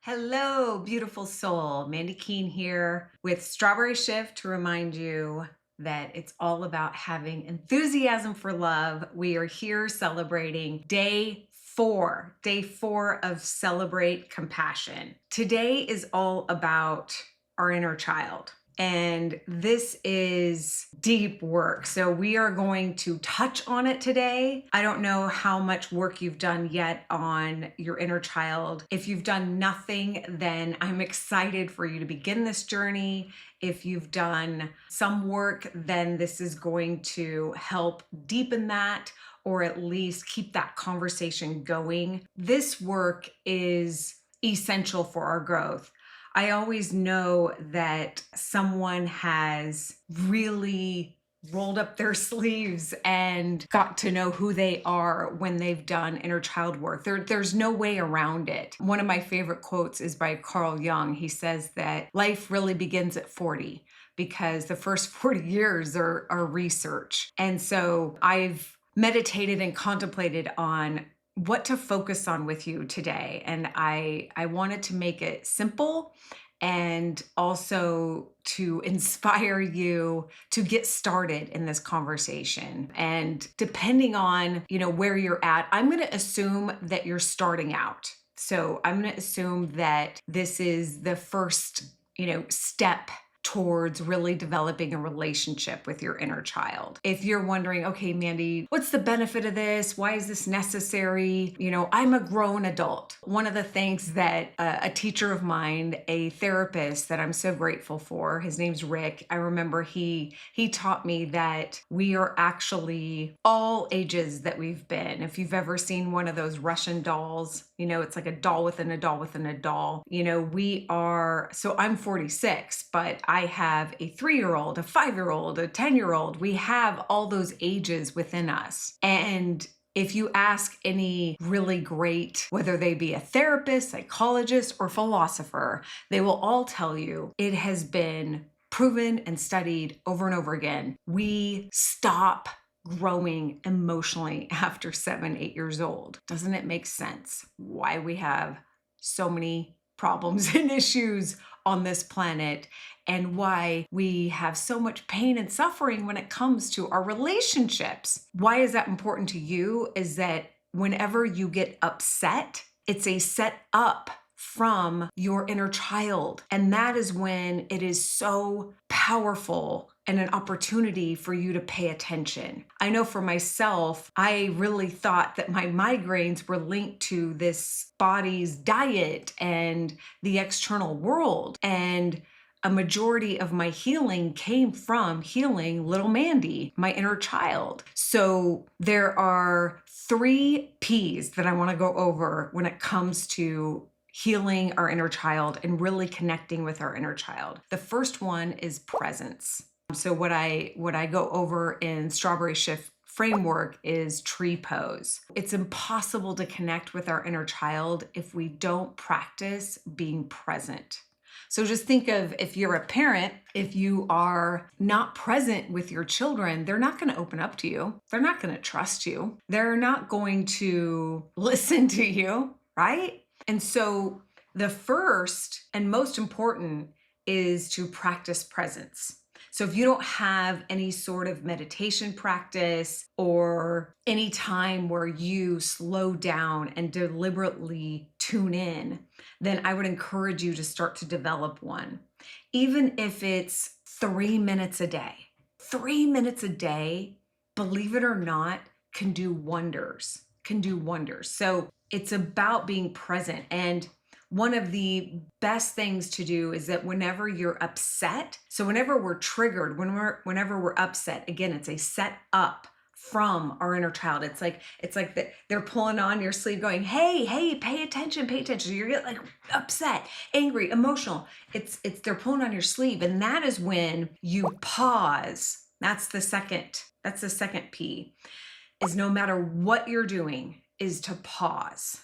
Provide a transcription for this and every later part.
Hello, beautiful soul. Mandy Keen here with Strawberry Shift to remind you that it's all about having enthusiasm for love. We are here celebrating day four of Celebrate Compassion. Today is all about our inner child. And this is deep work. So we are going to touch on it today. I don't know how much work you've done yet on your inner child. If you've done nothing, then I'm excited for you to begin this journey. If you've done some work, then this is going to help deepen that, or at least keep that conversation going. This work is essential for our growth. I always know that someone has really rolled up their sleeves and got to know who they are when they've done inner child work. There's no way around it. One of my favorite quotes is by Carl Jung. He says that life really begins at 40 because the first 40 years are research. And so I've meditated and contemplated on what to focus on with you today. And I wanted to make it simple and also to inspire you to get started in this conversation. And depending on, where you're at, I'm going to assume that you're starting out. So I'm going to assume that this is the first, step towards really developing a relationship with your inner child. If you're wondering, okay, Mandy, what's the benefit of this? Why is this necessary? I'm a grown adult. One of the things that a teacher of mine, a therapist that I'm so grateful for, his name's Rick, I remember he taught me that we are actually all ages that we've been. If you've ever seen one of those Russian dolls, it's like a doll within a doll within a doll. So I'm 46, but I have a 3-year-old, a 5-year-old, a 10-year-old. We have all those ages within us. And if you ask any really great, whether they be a therapist, psychologist, or philosopher, they will all tell you it has been proven and studied over and over again. We stop growing emotionally after 7, 8 years old. Doesn't it make sense why we have so many problems and issues on this planet, and why we have so much pain and suffering when it comes to our relationships? Why is that important to you? Is that whenever you get upset, it's a set up from your inner child. And that is when it is so powerful and an opportunity for you to pay attention. I know for myself, I really thought that my migraines were linked to this body's diet and the external world. And a majority of my healing came from healing little Mandy, my inner child. So there are 3 P's that I want to go over when it comes to healing our inner child and really connecting with our inner child. The first one is presence. So what I go over in Strawberry Shift framework is tree pose. It's impossible to connect with our inner child if we don't practice being present. So just think of, if you're a parent, if you are not present with your children, they're not going to open up to you. They're not going to trust you. They're not going to listen to you, right? And so the first and most important is to practice presence. So if you don't have any sort of meditation practice or any time where you slow down and deliberately tune in, then I would encourage you to start to develop one. Even if it's 3 minutes a day. 3 minutes a day, believe it or not, can do wonders. So it's about being present. And one of the best things to do is that whenever you're upset, so whenever we're triggered, whenever we're upset, again, it's a set up from our inner child. It's like they're pulling on your sleeve going, hey, pay attention. You're getting like upset, angry, emotional. They're pulling on your sleeve. And that is when you pause. That's the second P, is no matter what you're doing, is to pause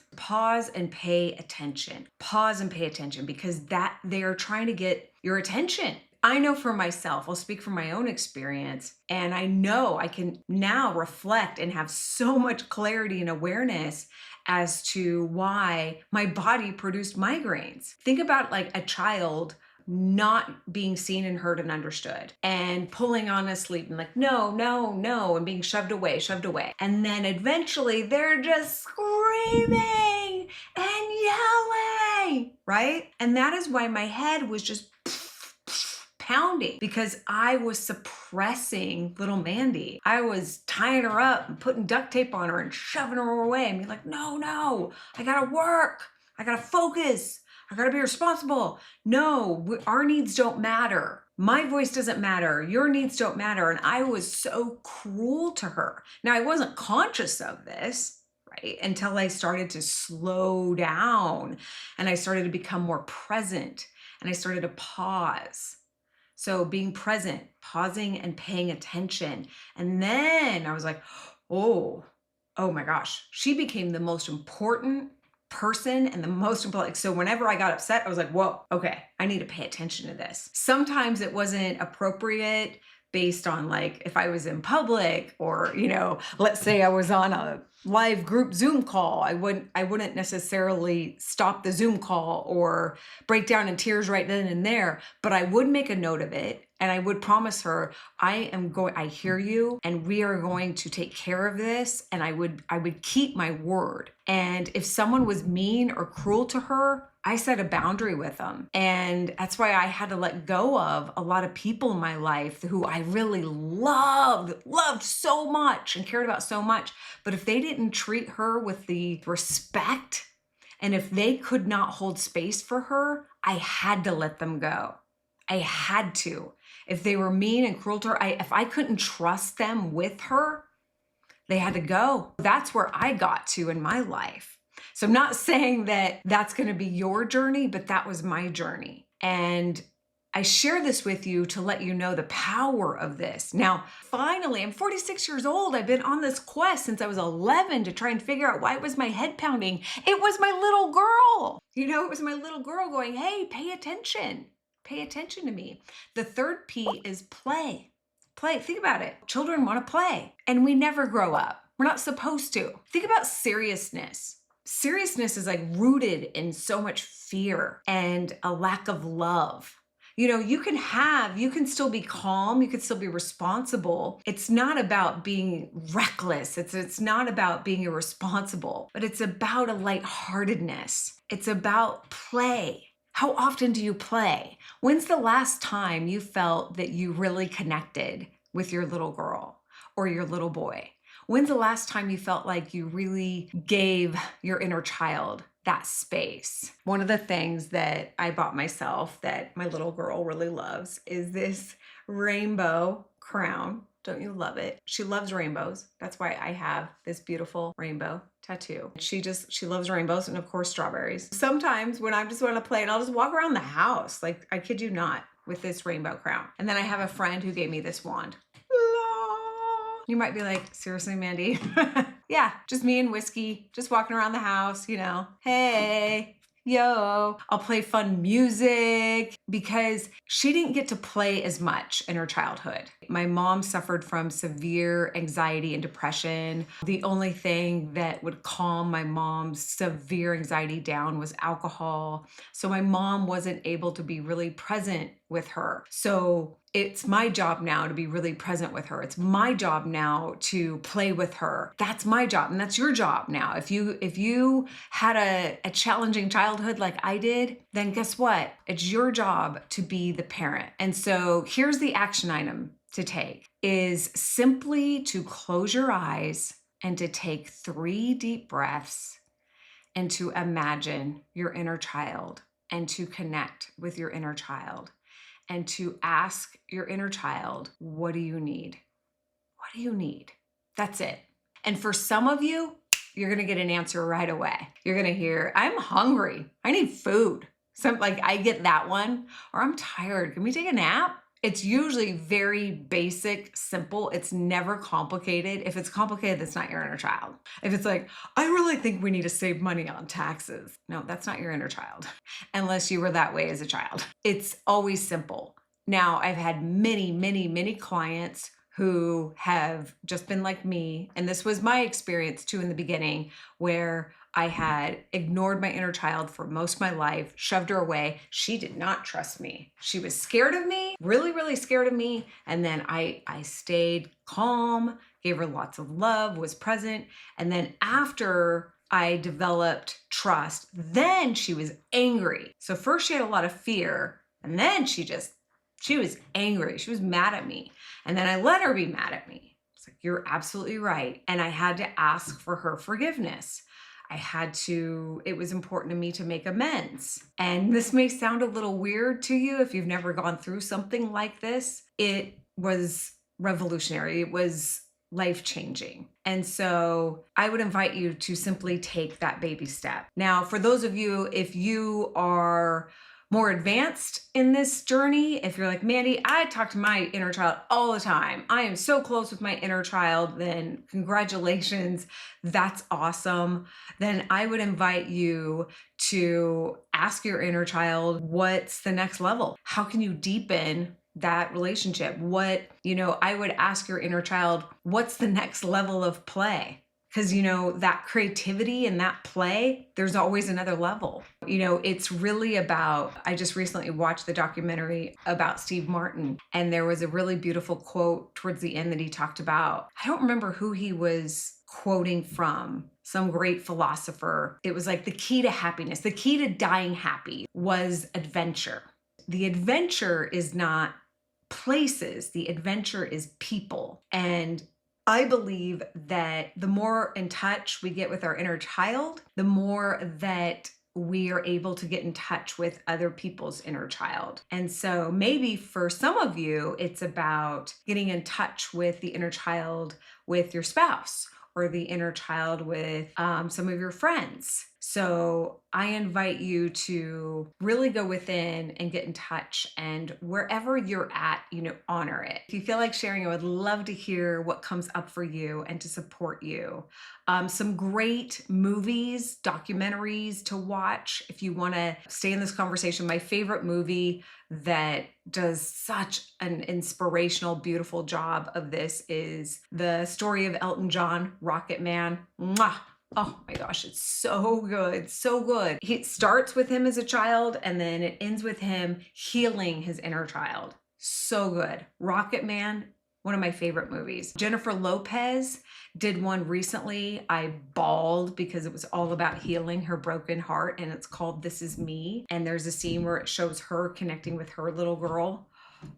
and pay attention. Pause and pay attention, because that they are trying to get your attention. I know for myself, I'll speak from my own experience, and I know I can now reflect and have so much clarity and awareness as to why my body produced migraines. Think about like a child not being seen and heard and understood and pulling on a sleep and like, no, no, no, and being shoved away, shoved away. And then eventually they're just screaming and yelling, right? And that is why my head was just pounding, because I was suppressing little Mandy. I was tying her up and putting duct tape on her and shoving her away and being like, no, no, I gotta work. I gotta focus. I gotta be responsible. No, our needs don't matter. My voice doesn't matter. Your needs don't matter. And I was so cruel to her. Now, I wasn't conscious of this, right? Until I started to slow down and I started to become more present and I started to pause. So being present, pausing and paying attention. And then I was like, oh my gosh, she became the most important person and the most important. So whenever I got upset, I was like, whoa, okay, I need to pay attention to this. Sometimes it wasn't appropriate based on like if I was in public or, let's say I was on a live group Zoom call, I wouldn't necessarily stop the Zoom call or break down in tears right then and there, but I would make a note of it and I would promise her, I hear you and we are going to take care of this. And I would keep my word. And if someone was mean or cruel to her, I set a boundary with them. And that's why I had to let go of a lot of people in my life who I really loved so much and cared about so much. But if they didn't treat her with the respect, and if they could not hold space for her, I had to let them go. I had to. If they were mean and cruel to her, if I couldn't trust them with her, they had to go. That's where I got to in my life. So I'm not saying that that's going to be your journey, but that was my journey. And I share this with you to let you know the power of this. Now, finally, I'm 46 years old. I've been on this quest since I was 11 to try and figure out why it was my head pounding. It was my little girl. It was my little girl going, hey, pay attention. Pay attention to me. The third P is play. Play. Think about it. Children want to play, and we never grow up. We're not supposed to. Think about seriousness. Seriousness is like rooted in so much fear and a lack of love. You can still be calm. You can still be responsible. It's not about being reckless. It's not about being irresponsible, but it's about a lightheartedness. It's about play. How often do you play? When's the last time you felt that you really connected with your little girl or your little boy? When's the last time you felt like you really gave your inner child that space? One of the things that I bought myself that my little girl really loves is this rainbow crown. Don't you love it? She loves rainbows. That's why I have this beautiful rainbow tattoo. She loves rainbows and of course strawberries. Sometimes when I just want to play and I'll just walk around the house, like I kid you not, with this rainbow crown. And then I have a friend who gave me this wand. You might be like, seriously, Mandy? Yeah, just me and whiskey, just walking around the house, hey, yo. I'll play fun music because she didn't get to play as much in her childhood. My mom suffered from severe anxiety and depression. The only thing that would calm my mom's severe anxiety down was alcohol. So my mom wasn't able to be really present with her. So it's my job now to be really present with her. It's my job now to play with her. That's my job, and that's your job now. If you had a challenging childhood like I did, then guess what? It's your job to be the parent. And so here's the action item to take, is simply to close your eyes and to take 3 deep breaths and to imagine your inner child and to connect with your inner child. And to ask your inner child, what do you need? What do you need? That's it. And for some of you, you're going to get an answer right away. You're going to hear, I'm hungry. I need food. I get that one. Or I'm tired. Can we take a nap? It's usually very basic, simple. It's never complicated. If it's complicated, that's not your inner child. If it's like, I really think we need to save money on taxes. No, that's not your inner child, unless you were that way as a child. It's always simple. Now, I've had many, many, many clients who have just been like me. And this was my experience too in the beginning, where I had ignored my inner child for most of my life, shoved her away. She did not trust me. She was scared of me, really, really scared of me. And then I stayed calm, gave her lots of love, was present. And then after I developed trust, then she was angry. So first she had a lot of fear, and then she was angry. She was mad at me. And then I let her be mad at me. It's like, you're absolutely right. And I had to ask for her forgiveness. It was important to me to make amends. And this may sound a little weird to you if you've never gone through something like this. It was revolutionary. It was life-changing. And so I would invite you to simply take that baby step. Now, for those of you, if you are more advanced in this journey, if you're like, Mandy, I talk to my inner child all the time, I am so close with my inner child, then congratulations, that's awesome. Then I would invite you to ask your inner child, what's the next level? How can you deepen that relationship? I would ask your inner child, what's the next level of play? Because, that creativity and that play, there's always another level. It's really about, I just recently watched the documentary about Steve Martin, and there was a really beautiful quote towards the end that he talked about. I don't remember who he was quoting from, some great philosopher. It was like the key to happiness, the key to dying happy was adventure. The adventure is not places, the adventure is people. And I believe that the more in touch we get with our inner child, the more that we are able to get in touch with other people's inner child. And so maybe for some of you, it's about getting in touch with the inner child with your spouse, or the inner child with some of your friends. So I invite you to really go within and get in touch, and wherever you're at, honor it. If you feel like sharing, I would love to hear what comes up for you and to support you. Some great movies, documentaries to watch if you want to stay in this conversation. My favorite movie that does such an inspirational, beautiful job of this is the story of Elton John, Rocket Man. Mwah! Oh my gosh, it's so good, so good. It starts with him as a child, and then it ends with him healing his inner child. So good. Rocket Man, one of my favorite movies. Jennifer Lopez did one recently. I bawled because it was all about healing her broken heart, and it's called This Is Me. And there's a scene where it shows her connecting with her little girl.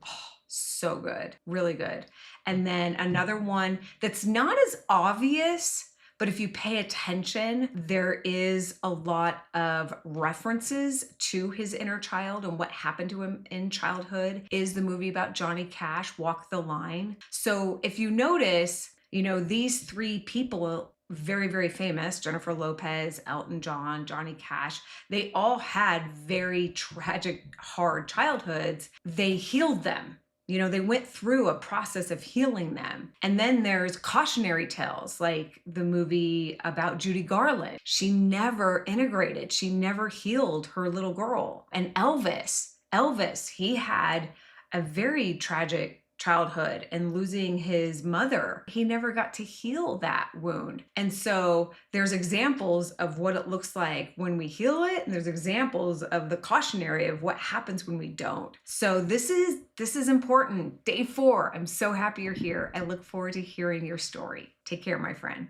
Oh, so good, really good. And then another one that's not as obvious, but if you pay attention, there is a lot of references to his inner child and what happened to him in childhood, is the movie about Johnny Cash, Walk the Line. So if you notice, these three people, very, very famous, Jennifer Lopez, Elton John, Johnny Cash, they all had very tragic, hard childhoods. They healed them. They went through a process of healing them. And then there's cautionary tales, like the movie about Judy Garland. She never integrated. She never healed her little girl. And Elvis, he had a very tragic childhood and losing his mother. He never got to heal that wound. And so there's examples of what it looks like when we heal it, and there's examples of the cautionary of what happens when we don't. So this is important. Day 4, I'm so happy you're here. I look forward to hearing your story. Take care, my friend.